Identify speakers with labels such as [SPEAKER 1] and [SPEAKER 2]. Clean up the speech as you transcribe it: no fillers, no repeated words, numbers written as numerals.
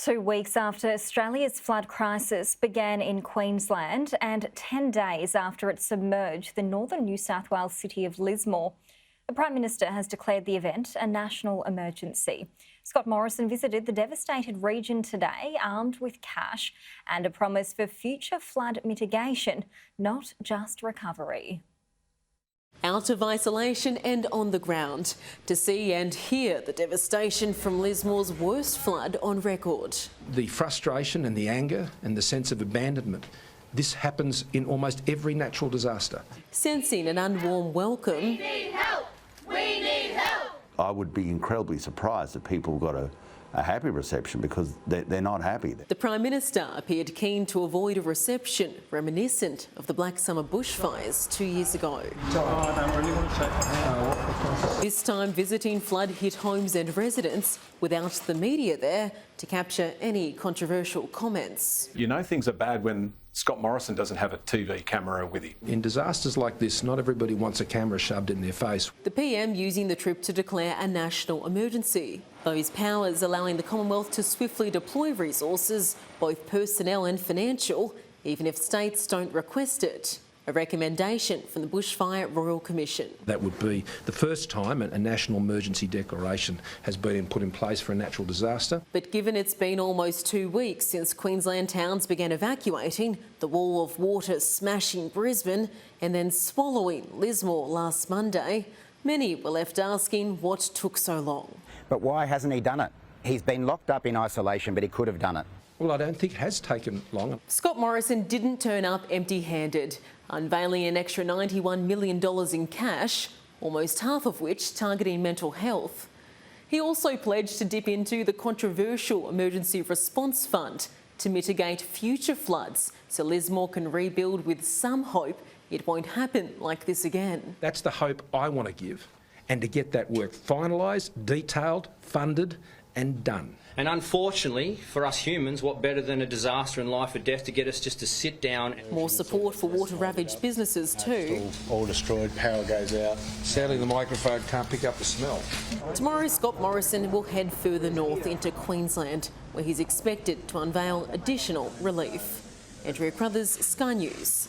[SPEAKER 1] 2 weeks after Australia's flood crisis began in Queensland and 10 days after it submerged the northern New South Wales city of Lismore, the Prime Minister has declared the event a national emergency. Scott Morrison visited the devastated region today, armed with cash and a promise for future flood mitigation, not just recovery.
[SPEAKER 2] Out of isolation and on the ground to see and hear the devastation from Lismore's worst flood on record.
[SPEAKER 3] The frustration and the anger and the sense of abandonment, this happens in almost every natural disaster.
[SPEAKER 2] Sensing an unwarm welcome.
[SPEAKER 4] We need help! We need help!
[SPEAKER 5] I would be incredibly surprised if people got a happy reception, because they're not happy.
[SPEAKER 2] The Prime Minister appeared keen to avoid a reception reminiscent of the Black Summer bushfires 2 years ago. This time visiting flood-hit homes and residents without the media there to capture any controversial comments.
[SPEAKER 6] You know things are bad when Scott Morrison doesn't have a TV camera with him.
[SPEAKER 3] In disasters like this, not everybody wants a camera shoved in their face.
[SPEAKER 2] The PM using the trip to declare a national emergency. Those powers allowing the Commonwealth to swiftly deploy resources, both personnel and financial, even if states don't request it. A recommendation from the Bushfire Royal Commission.
[SPEAKER 3] That would be the first time a national emergency declaration has been put in place for a natural disaster.
[SPEAKER 2] But given it's been almost 2 weeks since Queensland towns began evacuating, the wall of water smashing Brisbane and then swallowing Lismore last Monday, many were left asking what took so long.
[SPEAKER 7] But why hasn't he done it? He's been locked up in isolation, but he could have done it.
[SPEAKER 3] Well, I don't think it has taken long.
[SPEAKER 2] Scott Morrison didn't turn up empty-handed, unveiling an extra $91 million in cash, almost half of which targeting mental health. He also pledged to dip into the controversial Emergency Response Fund to mitigate future floods so Lismore can rebuild with some hope it won't happen like this again.
[SPEAKER 3] That's the hope I want to give, and to get that work finalised, detailed, funded and done.
[SPEAKER 8] And unfortunately, for us humans, what better than a disaster and life or death to get us just to sit down.
[SPEAKER 2] More support for water-ravaged businesses too.
[SPEAKER 9] All destroyed, power goes out.
[SPEAKER 3] Sadly, the microphone can't pick up the smell.
[SPEAKER 2] Tomorrow, Scott Morrison will head further north into Queensland, where he's expected to unveil additional relief. Andrea Crothers, Sky News.